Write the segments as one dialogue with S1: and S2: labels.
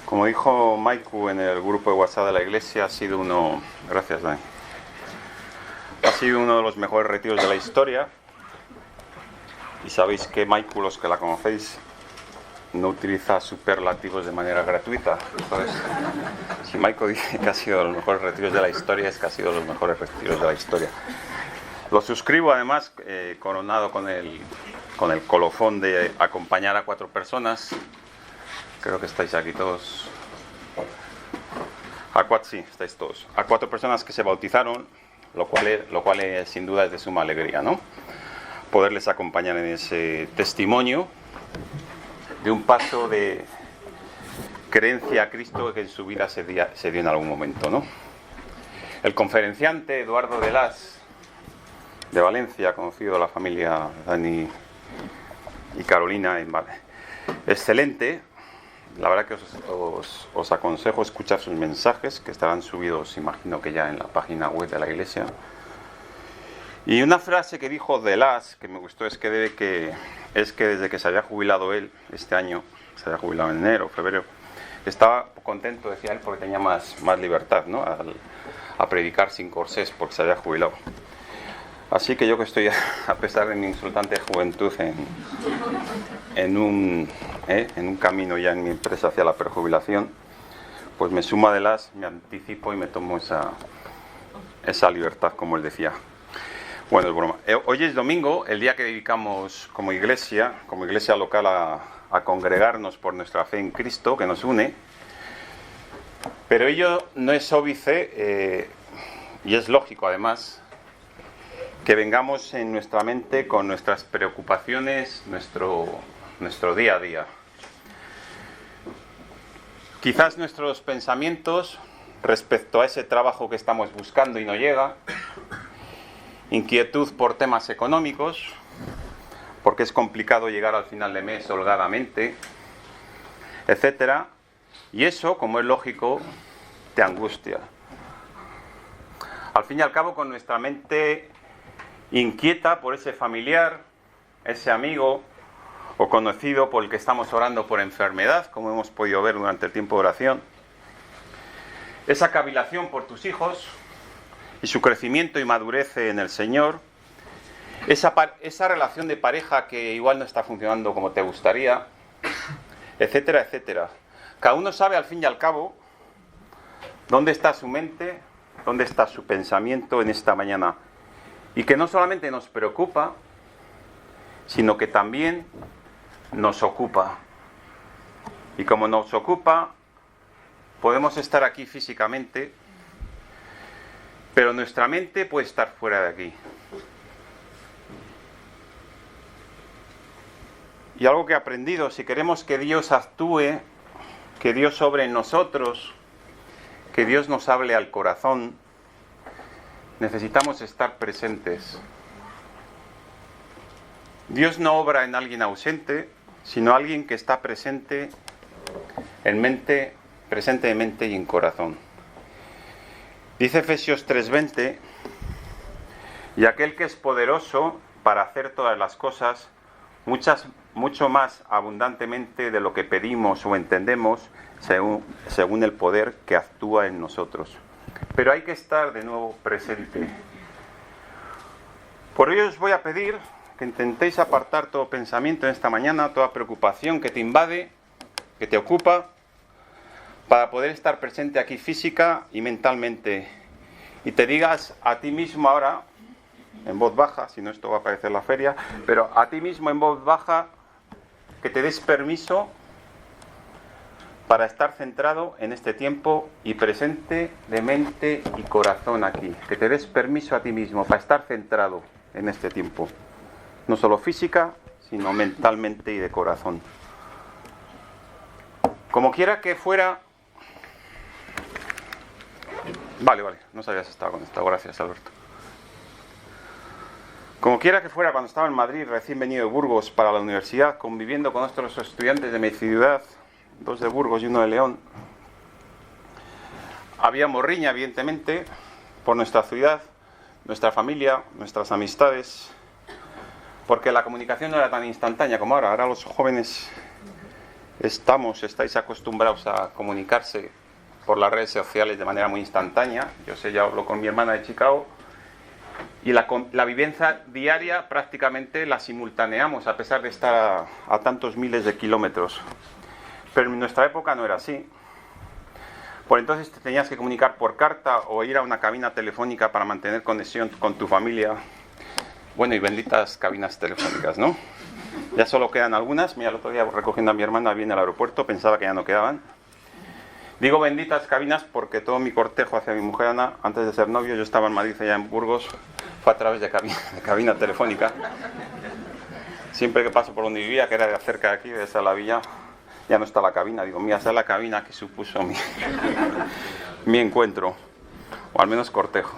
S1: Como dijo Maiku en el grupo de WhatsApp de la iglesia, ha sido uno... Gracias, Dani. Ha sido uno de los mejores retiros de la historia. Y sabéis que Maiku, los que la conocéis, no utiliza superlativos de manera gratuita. Entonces, si Maiku dice que ha sido de los mejores retiros de la historia, es que ha sido de los mejores retiros de la historia. Lo suscribo además, coronado con el colofón de acompañar a 4 personas. Creo que estáis aquí todos. Sí, estáis todos. A 4 personas que se bautizaron, lo cual sin duda es de suma alegría, ¿no? Poderles acompañar en ese testimonio de un paso de creencia a Cristo que en su vida se dio en algún momento, ¿no? El conferenciante Eduardo de Las, de Valencia, conocido de la familia Dani y Carolina, excelente. La verdad que os aconsejo escuchar sus mensajes, que estarán subidos, imagino que ya en la página web de la iglesia. Y una frase que dijo de Las, que me gustó, es que desde que se había jubilado él este año, se había jubilado en enero, febrero, estaba contento, decía él, porque tenía más libertad, ¿no? A predicar sin corsés, porque se había jubilado. Así que yo, que estoy, a pesar de mi insultante juventud, en un camino ya en mi empresa hacia la prejubilación, pues me sumo a de Las, me anticipo y me tomo esa libertad, como él decía. Bueno, es broma. Hoy es domingo, el día que dedicamos como iglesia local a congregarnos por nuestra fe en Cristo, que nos une. Pero ello no es óbice, y es lógico además, que vengamos en nuestra mente con nuestras preocupaciones, nuestro día a día. Quizás nuestros pensamientos respecto a ese trabajo que estamos buscando y no llega, inquietud por temas económicos, porque es complicado llegar al final de mes holgadamente, etcétera, y eso, como es lógico, te angustia. Al fin y al cabo, con nuestra mente inquieta por ese familiar, ese amigo o conocido por el que estamos orando por enfermedad, como hemos podido ver durante el tiempo de oración, esa cavilación por tus hijos y su crecimiento y madurez en el Señor, esa relación de pareja que igual no está funcionando como te gustaría, etcétera, etcétera. Cada uno sabe al fin y al cabo dónde está su mente, dónde está su pensamiento en esta mañana. Y que no solamente nos preocupa, sino que también nos ocupa. Y como nos ocupa, podemos estar aquí físicamente, pero nuestra mente puede estar fuera de aquí. Y algo que he aprendido, si queremos que Dios actúe, que Dios obre en nosotros, que Dios nos hable al corazón, necesitamos estar presentes. Dios no obra en alguien ausente, sino alguien que está presente de mente y en corazón. Dice Efesios 3:20, y aquel que es poderoso para hacer todas las cosas, mucho más abundantemente de lo que pedimos o entendemos, según el poder que actúa en nosotros. Pero hay que estar de nuevo presente. Por ello os voy a pedir que intentéis apartar todo pensamiento en esta mañana, toda preocupación que te invade, que te ocupa, para poder estar presente aquí física y mentalmente. Y te digas a ti mismo ahora, en voz baja, si no esto va a parecer la feria, pero a ti mismo en voz baja, que te des permiso para estar centrado en este tiempo y presente de mente y corazón aquí. Que te des permiso a ti mismo para estar centrado en este tiempo. No solo física, sino mentalmente y de corazón. Como quiera que fuera... Vale, no sabía si estaba conectado. Gracias, Alberto. Como quiera que fuera, cuando estaba en Madrid, recién venido de Burgos para la universidad, conviviendo con nuestros estudiantes de mi ciudad, 2 de Burgos y 1 de León, había morriña, evidentemente, por nuestra ciudad, nuestra familia, nuestras amistades, porque la comunicación no era tan instantánea como ahora. Ahora los jóvenes estáis acostumbrados a comunicarse por las redes sociales de manera muy instantánea. Yo sé, ya hablo con mi hermana de Chicago y la vivencia diaria prácticamente la simultaneamos a pesar de estar a tantos miles de kilómetros. Pero en nuestra época no era así. Por entonces te tenías que comunicar por carta o ir a una cabina telefónica para mantener conexión con tu familia. Bueno, y benditas cabinas telefónicas, ¿no? Ya solo quedan algunas. Mira, el otro día recogiendo a mi hermana bien al aeropuerto, pensaba que ya no quedaban. Digo benditas cabinas porque todo mi cortejo hacia mi mujer Ana, antes de ser novio, yo estaba en Madrid, allá en Burgos, fue a través de cabina telefónica. Siempre que paso por donde vivía, que era cerca de aquí, de esa la villa, ya no está la cabina. Digo, mira, esa es la cabina que supuso mi encuentro, o al menos cortejo.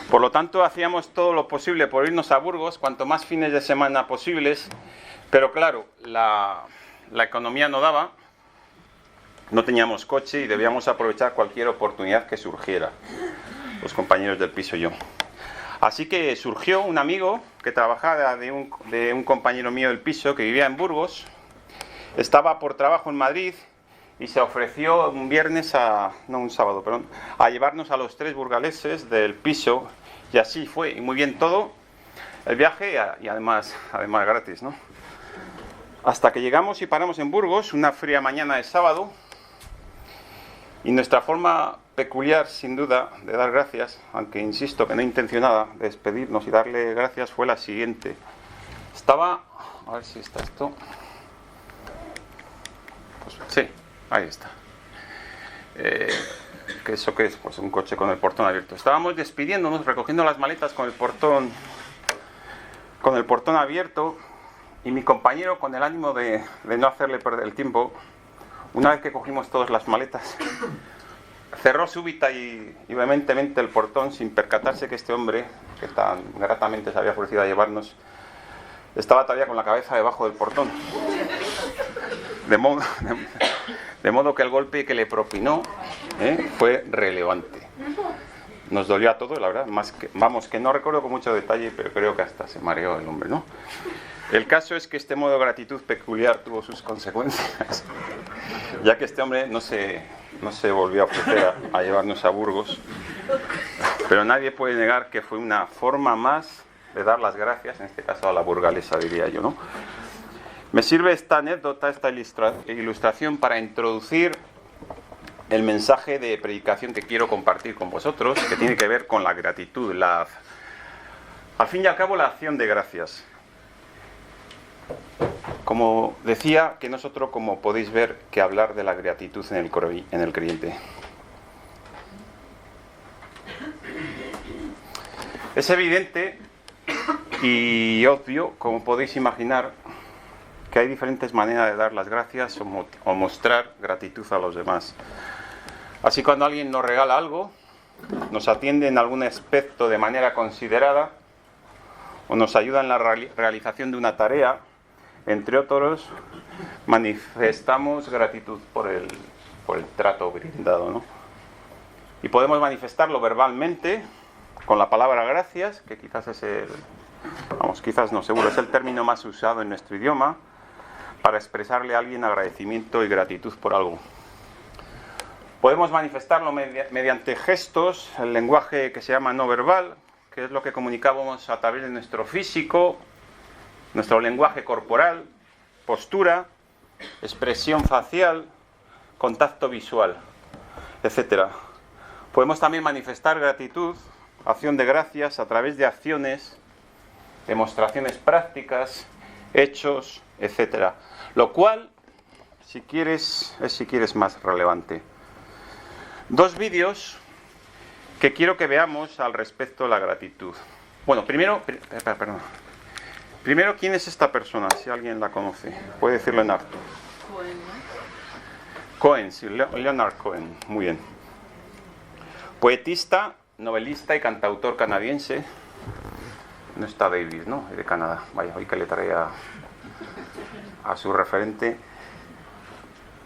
S1: Por lo tanto, hacíamos todo lo posible por irnos a Burgos, cuanto más fines de semana posibles, pero claro, la economía no daba, no teníamos coche y debíamos aprovechar cualquier oportunidad que surgiera, los compañeros del piso y yo. Así que surgió un amigo que trabajaba de un compañero mío del piso que vivía en Burgos, estaba por trabajo en Madrid y se ofreció un viernes, un sábado, perdón, a llevarnos a los 3 burgaleses del piso, y así fue, y muy bien todo, el viaje y además gratis, ¿no? Hasta que llegamos y paramos en Burgos, una fría mañana de sábado, y nuestra forma peculiar, sin duda, de dar gracias, aunque insisto que no intencionada, de despedirnos y darle gracias, fue la siguiente. A ver si está esto. Pues, sí, ahí está. ¿Eso qué es? Pues un coche con el portón abierto. Estábamos despidiéndonos, recogiendo las maletas con el portón abierto, y mi compañero, con el ánimo de no hacerle perder el tiempo, una vez que cogimos todas las maletas, cerró súbita y vehementemente el portón, sin percatarse que este hombre, que tan gratamente se había ofrecido a llevarnos, estaba todavía con la cabeza debajo del portón. De modo que el golpe que le propinó fue relevante. Nos dolió a todos, la verdad, que no recuerdo con mucho detalle, pero creo que hasta se mareó el hombre, ¿no? El caso es que este modo de gratitud peculiar tuvo sus consecuencias, ya que este hombre no se volvió a ofrecer a llevarnos a Burgos, pero nadie puede negar que fue una forma más de dar las gracias, en este caso a la burgalesa, diría yo, ¿no? Me sirve esta anécdota, esta ilustración, para introducir el mensaje de predicación que quiero compartir con vosotros, que tiene que ver con la gratitud, al fin y al cabo la acción de gracias. Como decía, que nosotros, como podéis ver, que hablar de la gratitud en el creyente. Es evidente y obvio, como podéis imaginar, que hay diferentes maneras de dar las gracias o mostrar gratitud a los demás. Así, cuando alguien nos regala algo, nos atiende en algún aspecto de manera considerada, o nos ayuda en la realización de una tarea, entre otros, manifestamos gratitud por el trato brindado, ¿no? Y podemos manifestarlo verbalmente, con la palabra gracias, que quizás es quizás no, seguro, es el término más usado en nuestro idioma, para expresarle a alguien agradecimiento y gratitud por algo. Podemos manifestarlo mediante gestos, el lenguaje que se llama no verbal, que es lo que comunicamos a través de nuestro físico, nuestro lenguaje corporal, postura, expresión facial, contacto visual, etc. Podemos también manifestar gratitud, acción de gracias, a través de acciones, demostraciones prácticas, hechos, etc. Lo cual, si quieres más relevante. 2 vídeos que quiero que veamos al respecto de la gratitud. Bueno, primero, ¿quién es esta persona? Si alguien la conoce, puede decirlo en alto. Cohen, sí, Leonard Cohen, muy bien. Poetista, novelista y cantautor canadiense. No está David, ¿no? De Canadá. Vaya, hoy que le trae a su referente.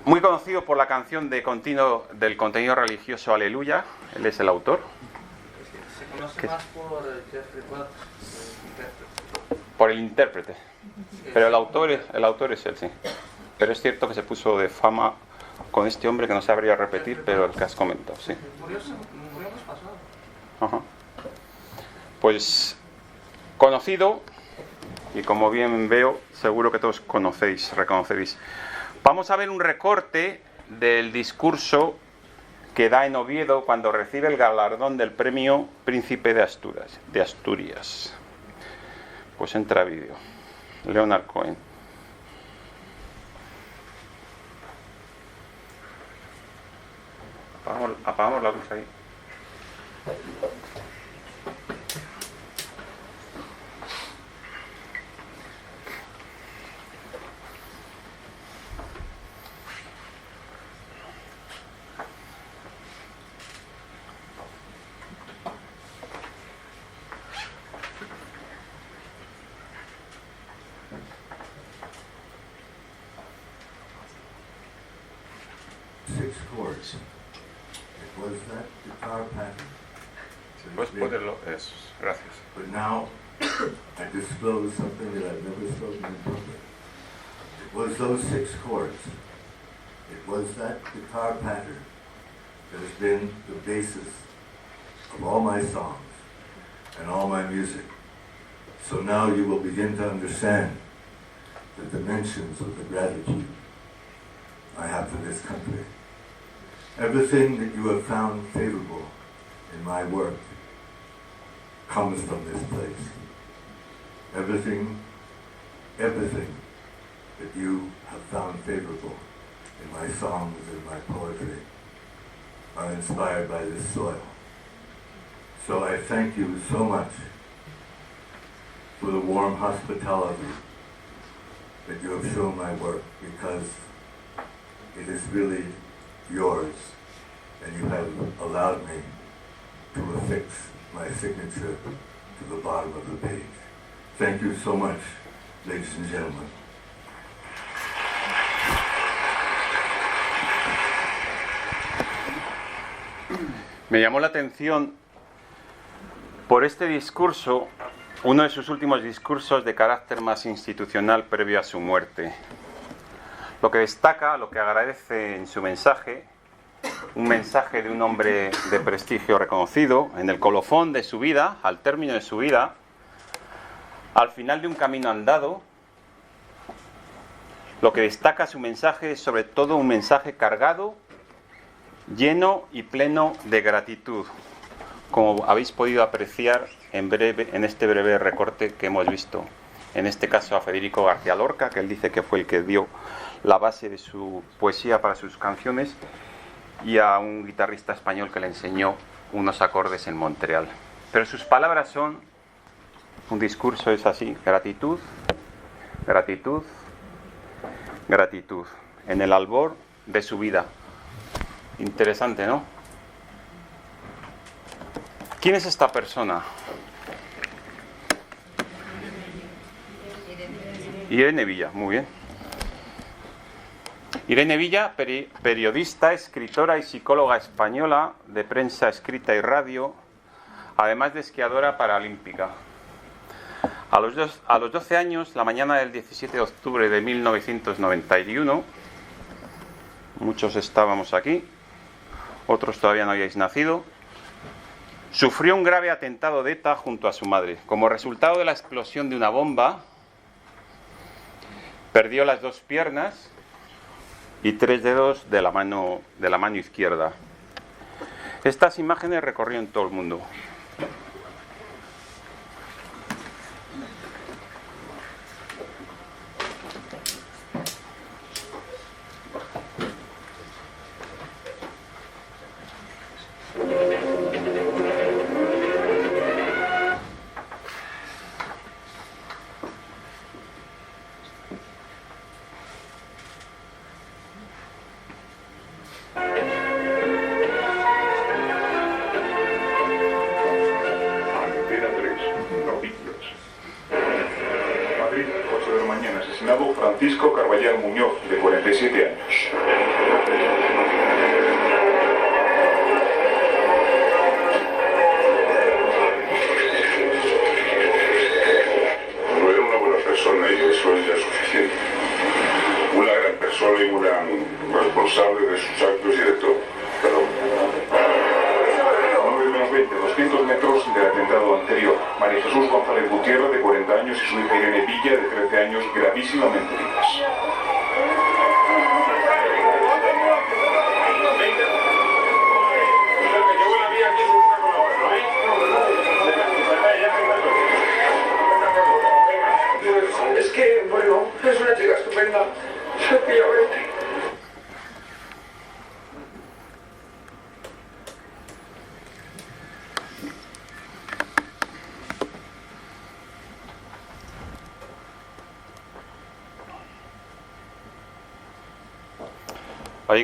S1: Muy conocido por la canción del contenido religioso Aleluya. Él es el autor.
S2: Se conoce más por Jeffrey Wells,
S1: por el intérprete. Pero el autor es él, sí. pero es cierto que se puso de fama con este hombre que no sabría repetir, pero el que has comentado, sí.
S2: Murió mes pasado.
S1: Ajá. Pues conocido, y como bien veo, seguro que todos reconoceréis. Vamos a ver un recorte del discurso que da en Oviedo cuando recibe el galardón del premio Príncipe de Asturias. Pues entra vídeo. Leonard Cohen. Apagamos la luz ahí.
S3: Six chords. It was that guitar pattern.
S1: Puedes ponerlo. Eso. Gracias.
S3: But now I disclose something that I've never spoken in public. It was those six chords. It was that guitar pattern that has been the basis of all my songs and all my music. So now you will begin to understand the dimensions of the gratitude I have for this country. Everything that you have found favorable in my work comes from this place. Everything that you have found favorable in my songs and my poetry are inspired by this soil. So I thank you so much for the warm hospitality that you have shown my work, because it is really yours, and you have allowed me to affix my signature to the bottom of the page. Thank you so much, ladies and gentlemen.
S1: Me llamó la atención por este discurso, uno de sus últimos discursos de carácter más institucional previo a su muerte. Lo que destaca, lo que agradece en su mensaje, un mensaje de un hombre de prestigio reconocido, en el colofón de su vida, al término de su vida, al final de un camino andado. Lo que destaca su mensaje es sobre todo un mensaje cargado, lleno y pleno de gratitud, como habéis podido apreciar en este breve recorte que hemos visto. En este caso a Federico García Lorca, que él dice que fue el que dio la base de su poesía para sus canciones, y a un guitarrista español que le enseñó unos acordes en Montreal. Pero sus palabras son, un discurso es así: gratitud, gratitud, gratitud, en el albor de su vida. Interesante, ¿no? ¿Quién es esta persona? Irene Villa, muy bien. Irene Villa, periodista, escritora y psicóloga española de prensa escrita y radio, además de esquiadora paralímpica. A los 12 años, la mañana del 17 de octubre de 1991, muchos estábamos aquí, otros todavía no habíais nacido, sufrió un grave atentado de ETA junto a su madre. Como resultado de la explosión de una bomba, perdió las dos piernas y 3 dedos de la mano izquierda. Estas imágenes recorrieron todo el mundo.
S4: Francisco Carballal Muñoz, de 47 años. No era una buena persona y eso es ya suficiente. Una gran persona. responsable de sus actos y de todo. Perdón. 9-20, 200 metros del atentado anterior. María Jesús González Gutiérrez, de 40 años, y su hija Irene Villa, de 13 años, gravísimamente heridas.
S5: Es que, bueno, es una chica estupenda. Efectivamente.
S1: Hay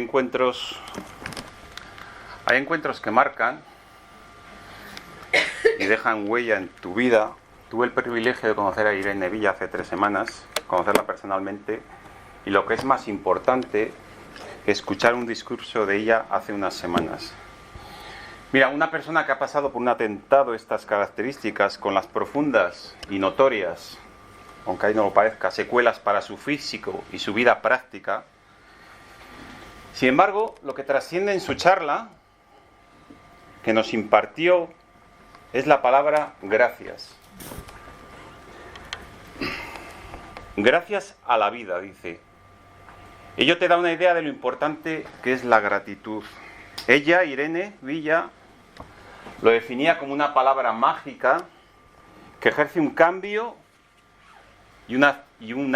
S1: encuentros que marcan y dejan huella en tu vida. Tuve el privilegio de conocer a Irene Villa hace 3 semanas, conocerla personalmente, y lo que es más importante, escuchar un discurso de ella hace unas semanas. Mira, una persona que ha pasado por un atentado de estas características, con las profundas y notorias, aunque ahí no lo parezca, secuelas para su físico y su vida práctica. Sin embargo, lo que trasciende en su charla, que nos impartió, es la palabra gracias. Gracias a la vida, dice. Ello te da una idea de lo importante que es la gratitud. Ella, Irene Villa, lo definía como una palabra mágica que ejerce un cambio y una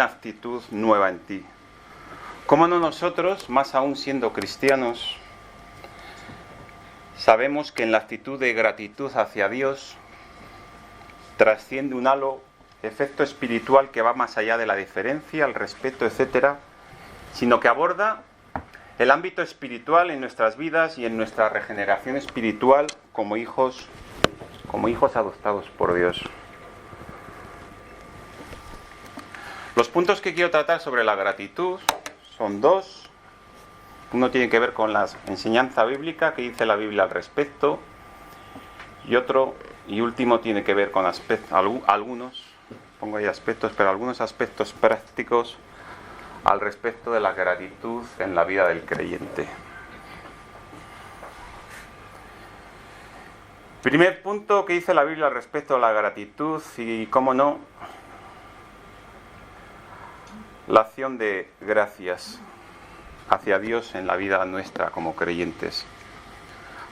S1: actitud nueva en ti. ¿Cómo no nosotros, más aún siendo cristianos, sabemos que en la actitud de gratitud hacia Dios trasciende un halo, efecto espiritual que va más allá de la diferencia, el respeto, etcétera, sino que aborda el ámbito espiritual en nuestras vidas y en nuestra regeneración espiritual como hijos adoptados por Dios? Los puntos que quiero tratar sobre la gratitud son 2. Uno tiene que ver con la enseñanza bíblica, que dice la Biblia al respecto, y otro y último tiene que ver con algunos aspectos prácticos al respecto de la gratitud en la vida del creyente. Primer punto que dice la Biblia al respecto de la gratitud, y cómo no, la acción de gracias hacia Dios en la vida nuestra como creyentes.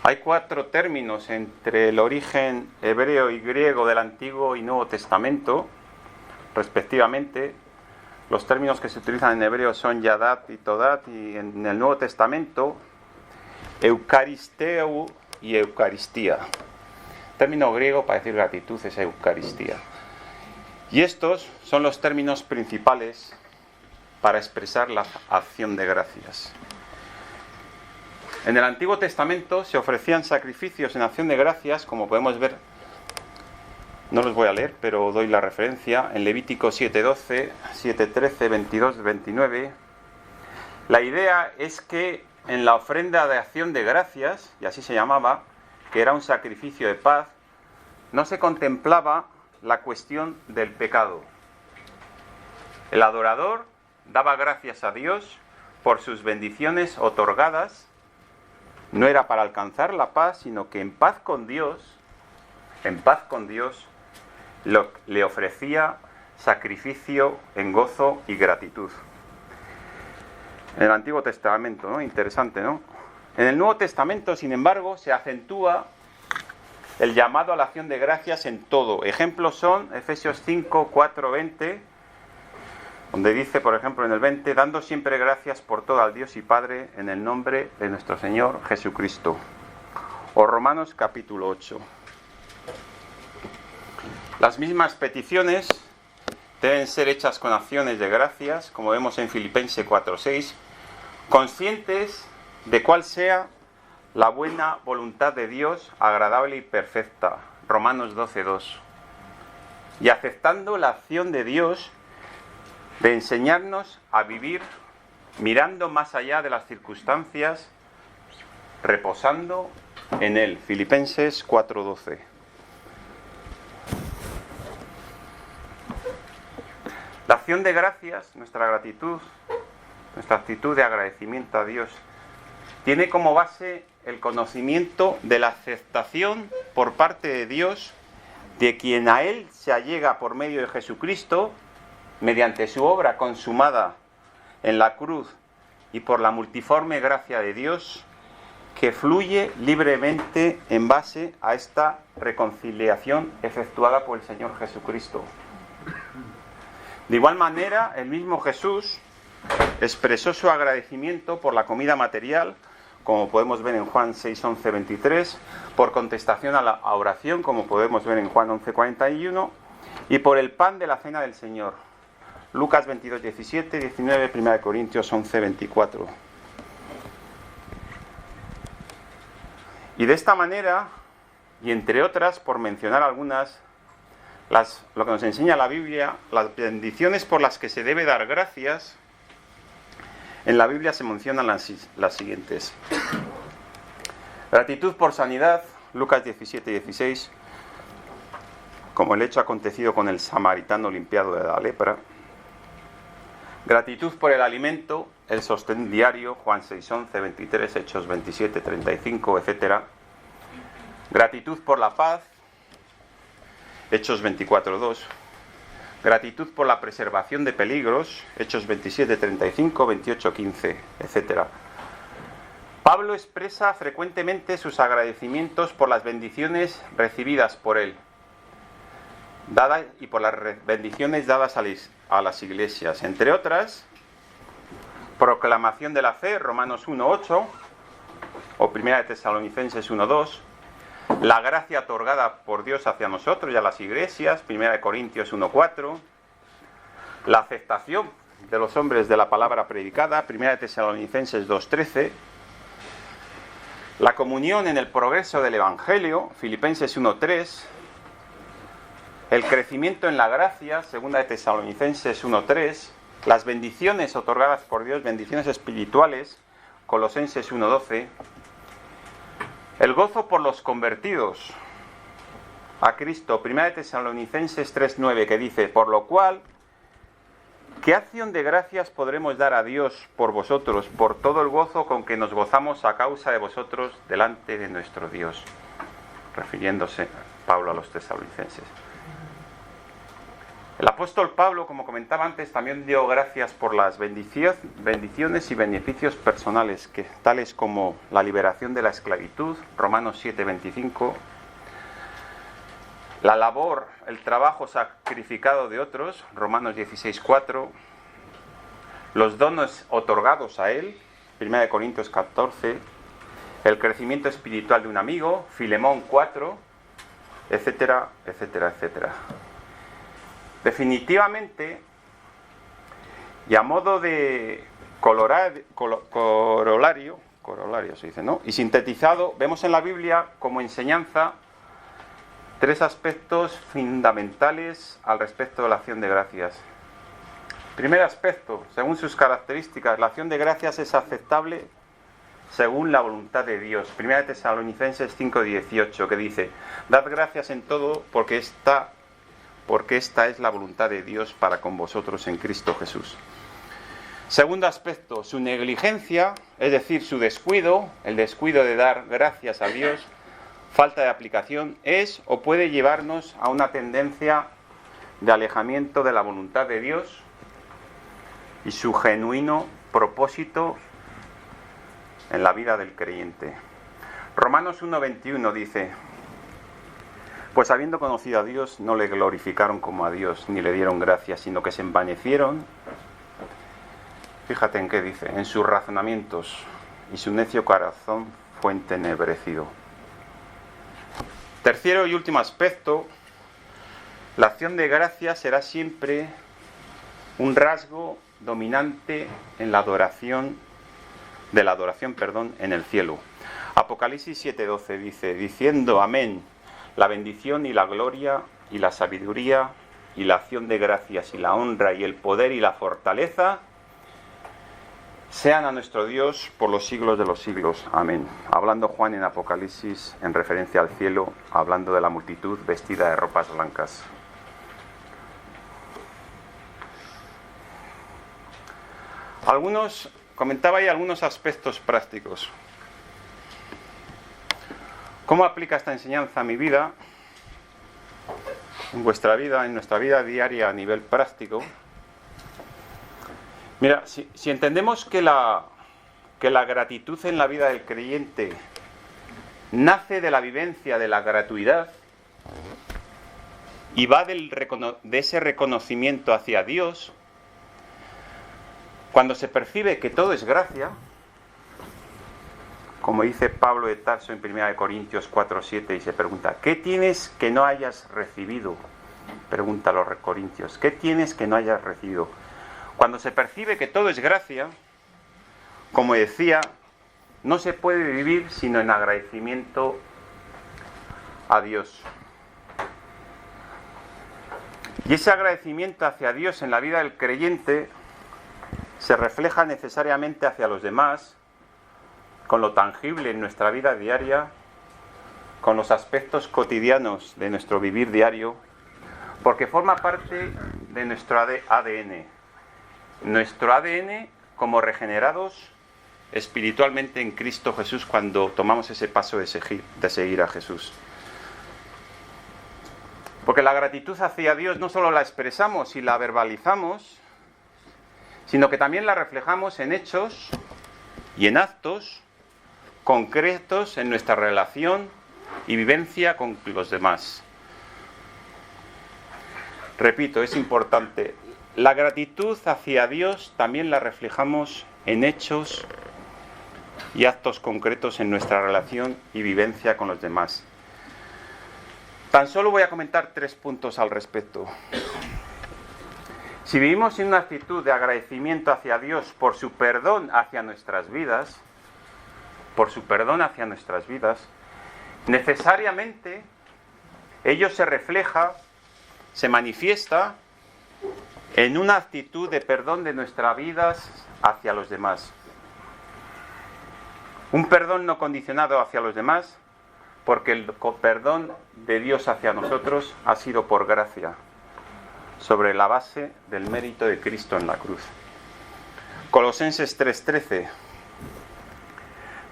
S1: Hay 4 términos entre el origen hebreo y griego del Antiguo y Nuevo Testamento, respectivamente. Los términos que se utilizan en hebreo son yadat y todat, y en el Nuevo Testamento, eucaristeu y eucaristía. El término griego para decir gratitud es eucaristía. Y estos son los términos principales para expresar la acción de gracias. En el Antiguo Testamento se ofrecían sacrificios en acción de gracias, como podemos ver, no los voy a leer, pero doy la referencia, en Levítico 7:12, 7:13, 22, 29. La idea es que en la ofrenda de acción de gracias, y así se llamaba, que era un sacrificio de paz, no se contemplaba la cuestión del pecado. El adorador daba gracias a Dios por sus bendiciones otorgadas. No era para alcanzar la paz, sino que en paz con Dios, le ofrecía sacrificio en gozo y gratitud. En el Antiguo Testamento, ¿no? Interesante, ¿no? En el Nuevo Testamento, sin embargo, se acentúa el llamado a la acción de gracias en todo. Ejemplos son Efesios 5, 4, 20, donde dice, por ejemplo, en el 20, dando siempre gracias por todo al Dios y Padre en el nombre de nuestro Señor Jesucristo. O Romanos capítulo 8. Las mismas peticiones deben ser hechas con acciones de gracias, como vemos en Filipenses 4:6, conscientes de cuál sea la buena voluntad de Dios, agradable y perfecta, Romanos 12:2, y aceptando la acción de Dios de enseñarnos a vivir mirando más allá de las circunstancias, reposando en Él, Filipenses 4:12. La acción de gracias, nuestra gratitud, nuestra actitud de agradecimiento a Dios, tiene como base el conocimiento de la aceptación por parte de Dios de quien a Él se allega por medio de Jesucristo, mediante su obra consumada en la cruz y por la multiforme gracia de Dios, que fluye libremente en base a esta reconciliación efectuada por el Señor Jesucristo. De igual manera, el mismo Jesús expresó su agradecimiento por la comida material, como podemos ver en Juan 6, 11, 23, por contestación a la oración, como podemos ver en Juan 11, 41, y por el pan de la cena del Señor. Lucas 22, 17, 19, 1 Corintios 11, 24. Y de esta manera, y entre otras, por mencionar algunas, lo que nos enseña la Biblia, las bendiciones por las que se debe dar gracias, en la Biblia se mencionan las siguientes. Gratitud por sanidad, Lucas 17, 16, como el hecho acontecido con el samaritano limpiado de la lepra. Gratitud por el alimento, el sostén diario, Juan 6, 11, 23, Hechos 27, 35, etc. Gratitud por la paz, Hechos 24, 2. Gratitud por la preservación de peligros, Hechos 27, 35, 28, 15, etc. Pablo expresa frecuentemente sus agradecimientos por las bendiciones recibidas por él, y por las bendiciones dadas a las iglesias. Entre otras, proclamación de la fe, Romanos 1, 8, o 1 Tesalonicenses 1, 2. La gracia otorgada por Dios hacia nosotros y a las iglesias, 1 Corintios 1, 4. La aceptación de los hombres de la palabra predicada, 1 Tesalonicenses 2, 13. La comunión en el progreso del Evangelio, Filipenses 1, 3. El crecimiento en la gracia, 2 Tesalonicenses 1, 3. Las bendiciones otorgadas por Dios, bendiciones espirituales, Colosenses 1, 12. El gozo por los convertidos a Cristo, 1 Tesalonicenses 3:9, que dice: por lo cual, ¿qué acción de gracias podremos dar a Dios por vosotros, por todo el gozo con que nos gozamos a causa de vosotros delante de nuestro Dios? Refiriéndose Pablo a los tesalonicenses. El apóstol Pablo, como comentaba antes, también dio gracias por las bendiciones y beneficios personales, tales como la liberación de la esclavitud, Romanos 7:25, la labor, el trabajo sacrificado de otros, Romanos 16:4, los dones otorgados a él, 1 Corintios 14, el crecimiento espiritual de un amigo, Filemón 4, etcétera, etcétera, etcétera. Definitivamente, y a modo de corolario se dice, ¿no? Y sintetizado, vemos en la Biblia como enseñanza tres aspectos fundamentales al respecto de la acción de gracias. Primer aspecto, según sus características, la acción de gracias es aceptable según la voluntad de Dios. 1 Tesalonicenses 5:18, que dice: dad gracias en todo, porque esta es la voluntad de Dios para con vosotros en Cristo Jesús. Segundo aspecto, su negligencia, es decir, su descuido, el descuido de dar gracias a Dios, falta de aplicación, es o puede llevarnos a una tendencia de alejamiento de la voluntad de Dios y su genuino propósito en la vida del creyente. Romanos 1:21 dice: pues habiendo conocido a Dios, no le glorificaron como a Dios, ni le dieron gracias, sino que se envanecieron, fíjate en qué dice, en sus razonamientos, y su necio corazón fue entenebrecido. Tercero y último aspecto, la acción de gracias será siempre un rasgo dominante en la adoración, en el cielo. Apocalipsis 7:12 dice: diciendo amén, la bendición y la gloria y la sabiduría y la acción de gracias y la honra y el poder y la fortaleza sean a nuestro Dios por los siglos de los siglos. Amén. Hablando Juan en Apocalipsis en referencia al cielo, hablando de la multitud vestida de ropas blancas. Comentaba ahí algunos aspectos prácticos. ¿Cómo aplica esta enseñanza a mi vida, en vuestra vida, en nuestra vida diaria a nivel práctico? Mira, si entendemos que la gratitud en la vida del creyente nace de la vivencia de la gratuidad y va de ese reconocimiento hacia Dios, cuando se percibe que todo es gracia, como dice Pablo de Tarso en 1 Corintios 4:7, y se pregunta, ¿qué tienes que no hayas recibido? Pregunta a los corintios, ¿qué tienes que no hayas recibido? Cuando se percibe que todo es gracia, como decía, no se puede vivir sino en agradecimiento a Dios. Y ese agradecimiento hacia Dios en la vida del creyente se refleja necesariamente hacia los demás, con lo tangible en nuestra vida diaria, con los aspectos cotidianos de nuestro vivir diario, porque forma parte de nuestro ADN. Nuestro ADN como regenerados espiritualmente en Cristo Jesús cuando tomamos ese paso de seguir a Jesús. Porque la gratitud hacia Dios no solo la expresamos y la verbalizamos, sino que también la reflejamos en hechos y en actos concretos en nuestra relación y vivencia con los demás. Repito, es importante. La gratitud hacia Dios también la reflejamos en hechos y actos concretos en nuestra relación y vivencia con los demás. Tan solo voy a comentar 3 puntos al respecto. Si vivimos en una actitud de agradecimiento hacia Dios por su perdón hacia nuestras vidas, necesariamente ello se refleja, se manifiesta en una actitud de perdón de nuestras vidas hacia los demás. Un perdón no condicionado hacia los demás, porque el perdón de Dios hacia nosotros ha sido por gracia, sobre la base del mérito de Cristo en la cruz. Colosenses 3:13.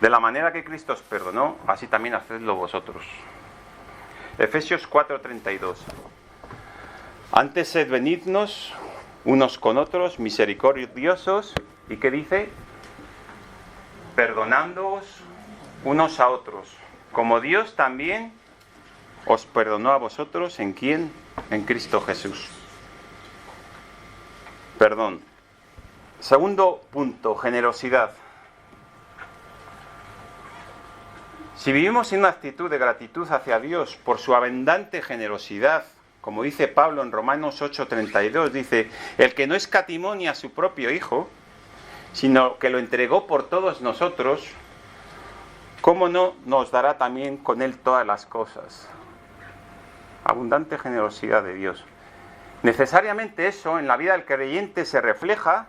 S1: De la manera que Cristo os perdonó, así también hacedlo vosotros. Efesios 4:32. Antes sed benignos unos con otros, misericordiosos, ¿y qué dice? Perdonándoos unos a otros, como Dios también os perdonó a vosotros, ¿en quién? En Cristo Jesús. Perdón. Segundo punto, generosidad. Si vivimos en una actitud de gratitud hacia Dios por su abundante generosidad, como dice Pablo en Romanos 8:32, dice, el que no escatimó ni a su propio Hijo, sino que lo entregó por todos nosotros, ¿cómo no nos dará también con él todas las cosas? Abundante generosidad de Dios. Necesariamente eso en la vida del creyente se refleja,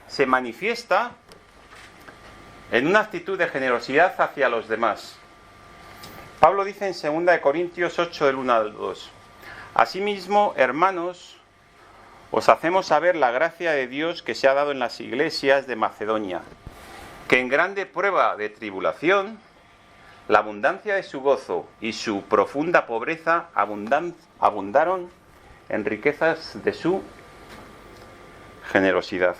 S1: se manifiesta en una actitud de generosidad hacia los demás. Pablo dice en 2 Corintios 8, del 1 al 2, asimismo, hermanos, os hacemos saber la gracia de Dios que se ha dado en las iglesias de Macedonia, que en grande prueba de tribulación, la abundancia de su gozo y su profunda pobreza abundaron en riquezas de su generosidad.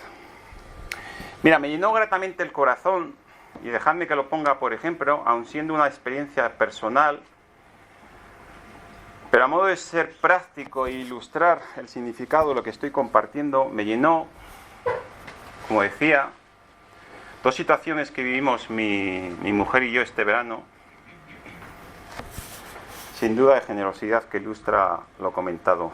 S1: Mira, me llenó gratamente el corazón, y dejadme que lo ponga por ejemplo, aun siendo una experiencia personal, pero a modo de ser práctico e ilustrar el significado de lo que estoy compartiendo, me llenó, como decía, 2 situaciones que vivimos mi mujer y yo este verano, sin duda de generosidad que ilustra lo comentado.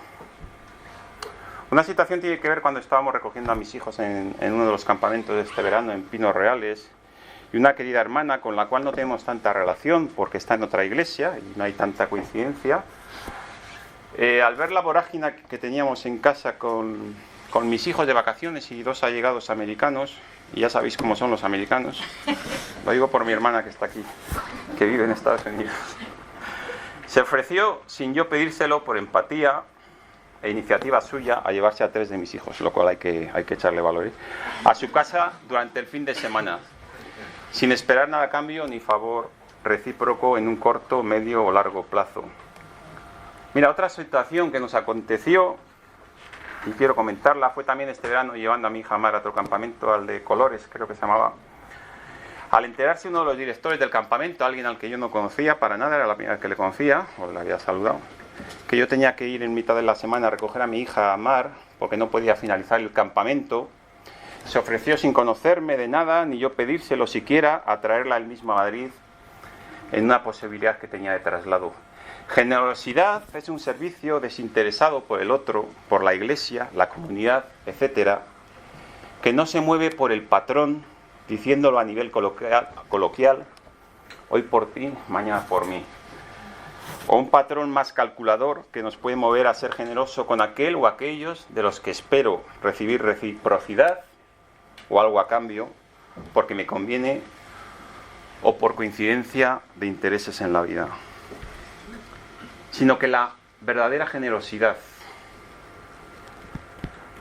S1: Una situación tiene que ver cuando estábamos recogiendo a mis hijos en uno de los campamentos de este verano en Pinos Reales, y una querida hermana con la cual no tenemos tanta relación porque está en otra iglesia y no hay tanta coincidencia. Al ver la vorágine que teníamos en casa con mis hijos de vacaciones y 2 allegados americanos, y ya sabéis cómo son los americanos, lo digo por mi hermana que está aquí, que vive en Estados Unidos, se ofreció, sin yo pedírselo, por empatía, e iniciativa suya a llevarse a 3 de mis hijos, lo cual hay que echarle valor, a su casa durante el fin de semana, sin esperar nada a cambio ni favor recíproco en un corto, medio o largo plazo. Mira, otra situación que nos aconteció, y quiero comentarla, fue también este verano llevando a mi hija Mar a otro campamento, al de Colores, creo que se llamaba. Al enterarse uno de los directores del campamento, alguien al que yo no conocía para nada, era la primera vez que le conocía, o le había saludado, que yo tenía que ir en mitad de la semana a recoger a mi hija Mar, porque no podía finalizar el campamento, se ofreció sin conocerme de nada, ni yo pedírselo siquiera, a traerla él mismo a Madrid, en una posibilidad que tenía de traslado. Generosidad es un servicio desinteresado por el otro, por la iglesia, la comunidad, etcétera, que no se mueve por el patrón, diciéndolo a nivel coloquial, hoy por ti, mañana por mí. O un patrón más calculador que nos puede mover a ser generoso con aquel o aquellos de los que espero recibir reciprocidad o algo a cambio, porque me conviene o por coincidencia de intereses en la vida. Sino que la verdadera generosidad,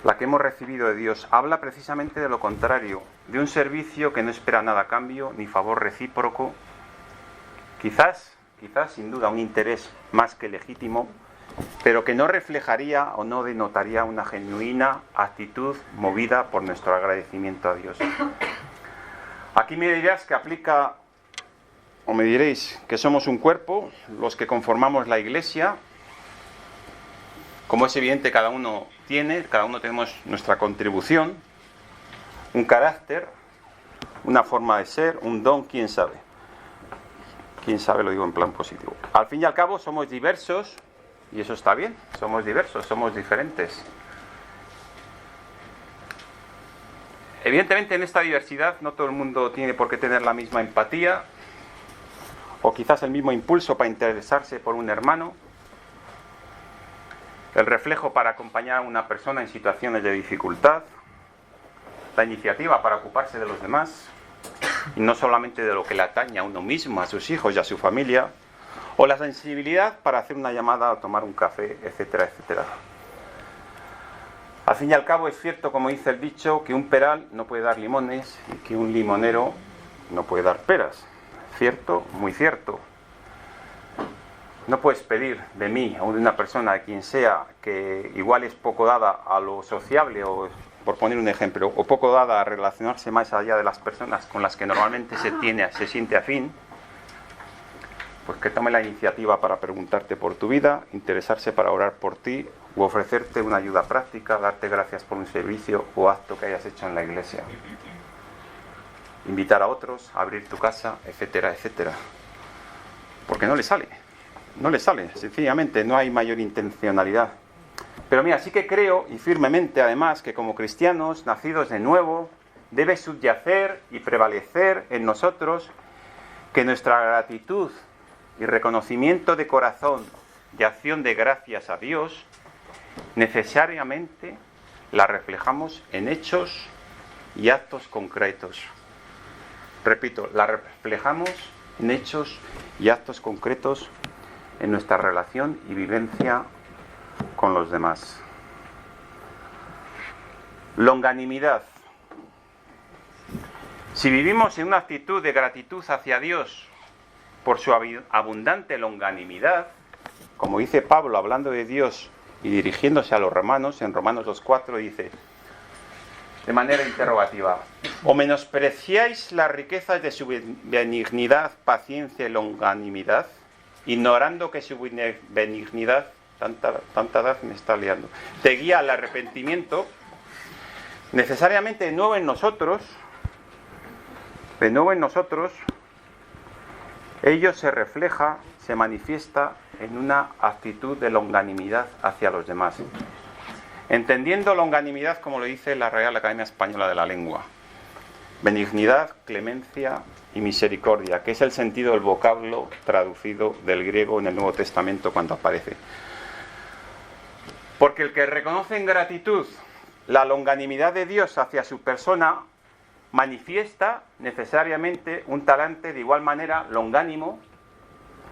S1: la que hemos recibido de Dios, habla precisamente de lo contrario, de un servicio que no espera nada a cambio ni favor recíproco, quizás sin duda un interés más que legítimo, pero que no reflejaría o no denotaría una genuina actitud movida por nuestro agradecimiento a Dios. Aquí me dirás que aplica, o me diréis que somos un cuerpo, los que conformamos la iglesia. Como es evidente, cada uno tenemos nuestra contribución, un carácter, una forma de ser, un don, quién sabe. Quién sabe, lo digo en plan positivo. Al fin y al cabo somos diversos, y eso está bien, somos diversos, somos diferentes. Evidentemente en esta diversidad no todo el mundo tiene por qué tener la misma empatía, o quizás el mismo impulso para interesarse por un hermano, el reflejo para acompañar a una persona en situaciones de dificultad, la iniciativa para ocuparse de los demás, y no solamente de lo que le atañe a uno mismo, a sus hijos y a su familia, o la sensibilidad para hacer una llamada o tomar un café, etcétera, etcétera. Al fin y al cabo es cierto, como dice el dicho, que un peral no puede dar limones y que un limonero no puede dar peras. ¿Cierto? Muy cierto. No puedes pedir de mí o de una persona, de quien sea, que igual es poco dada a lo sociable, o por poner un ejemplo, o poco dada a relacionarse más allá de las personas con las que normalmente se siente afín, pues que tome la iniciativa para preguntarte por tu vida, interesarse para orar por ti, u ofrecerte una ayuda práctica, darte gracias por un servicio o acto que hayas hecho en la iglesia. Invitar a otros, abrir tu casa, etcétera, etcétera. Porque no le sale, sencillamente no hay mayor intencionalidad. Pero mira, sí que creo, y firmemente además, que como cristianos nacidos de nuevo, debe subyacer y prevalecer en nosotros que nuestra gratitud y reconocimiento de corazón y acción de gracias a Dios necesariamente la reflejamos en hechos y actos concretos. Repito, la reflejamos en hechos y actos concretos en nuestra relación y vivencia con los demás. Longanimidad. Si vivimos en una actitud de gratitud hacia Dios por su abundante longanimidad, como dice Pablo hablando de Dios y dirigiéndose a los romanos, en Romanos 2:4 dice, de manera interrogativa, ¿o menospreciáis las riquezas de su benignidad, paciencia y longanimidad, ignorando que su benignidad, tanta edad me está liando, te guía al arrepentimiento? Necesariamente de nuevo en nosotros, ello se refleja, se manifiesta en una actitud de longanimidad hacia los demás. Entendiendo longanimidad como lo dice la Real Academia Española de la Lengua. Benignidad, clemencia y misericordia, que es el sentido del vocablo traducido del griego en el Nuevo Testamento cuando aparece. Porque el que reconoce en gratitud la longanimidad de Dios hacia su persona, manifiesta necesariamente un talante de igual manera longánimo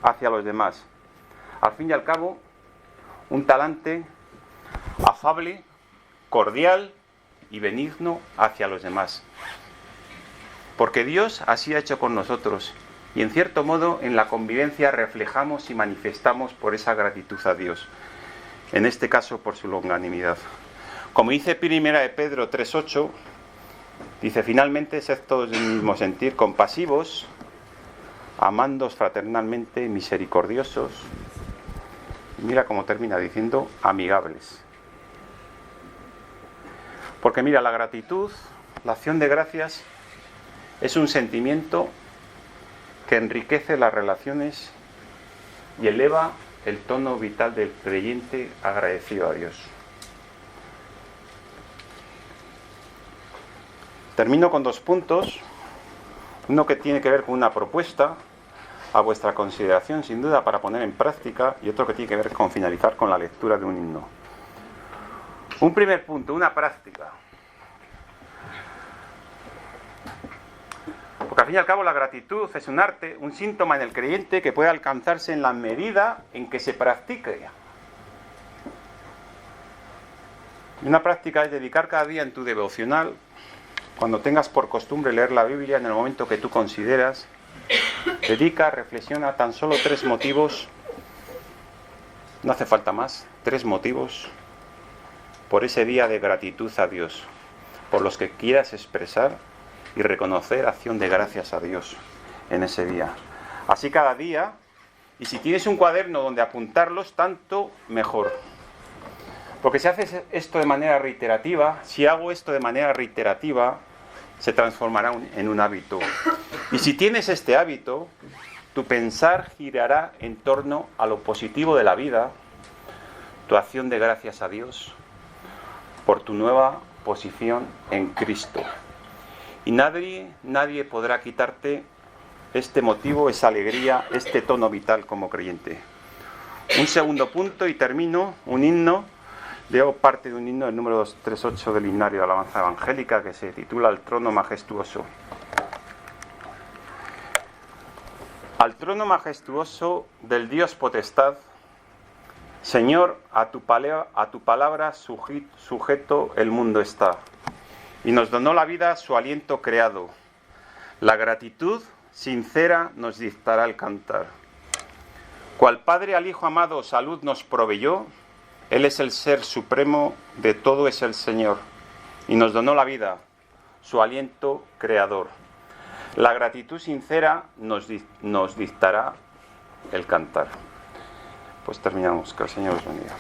S1: hacia los demás. Al fin y al cabo, un talante afable, cordial y benigno hacia los demás. Porque Dios así ha hecho con nosotros, y en cierto modo en la convivencia reflejamos y manifestamos por esa gratitud a Dios, en este caso por su longanimidad. Como dice 1 de Pedro 3:8, dice: finalmente, sed todos del mismo sentir, compasivos, amándoos fraternalmente, misericordiosos. Mira cómo termina diciendo: amigables. Porque mira, la gratitud, la acción de gracias, es un sentimiento que enriquece las relaciones y eleva el tono vital del creyente agradecido a Dios. Termino con 2 puntos, uno que tiene que ver con una propuesta a vuestra consideración, sin duda, para poner en práctica, y otro que tiene que ver con finalizar con la lectura de un himno. Un primer punto, una práctica. Porque al fin y al cabo la gratitud es un arte, un síntoma en el creyente que puede alcanzarse en la medida en que se practique. Y una práctica es dedicar cada día en tu devocional, cuando tengas por costumbre leer la Biblia en el momento que tú consideras, dedica, reflexiona tan solo 3 motivos, no hace falta más, 3 motivos por ese día de gratitud a Dios, por los que quieras expresar y reconocer acción de gracias a Dios en ese día. Así cada día, y si tienes un cuaderno donde apuntarlos, tanto mejor. Porque si haces esto de manera reiterativa, si hago esto de manera reiterativa, se transformará en un hábito. Y si tienes este hábito, tu pensar girará en torno a lo positivo de la vida, tu acción de gracias a Dios por tu nueva posición en Cristo. Y nadie podrá quitarte este motivo, esa alegría, este tono vital como creyente. Un segundo punto y termino, un himno. Leo parte de un himno, el número 238 del himnario de alabanza evangélica, que se titula Al trono majestuoso. Al trono majestuoso del Dios potestad, Señor, a tu palabra sujeto el mundo está, y nos donó la vida su aliento creado. La gratitud sincera nos dictará el cantar. Cual Padre al Hijo amado salud nos proveyó, Él es el ser supremo, de todo es el Señor, y nos donó la vida, su aliento creador. La gratitud sincera nos dictará el cantar. Pues terminamos, que el Señor os bendiga.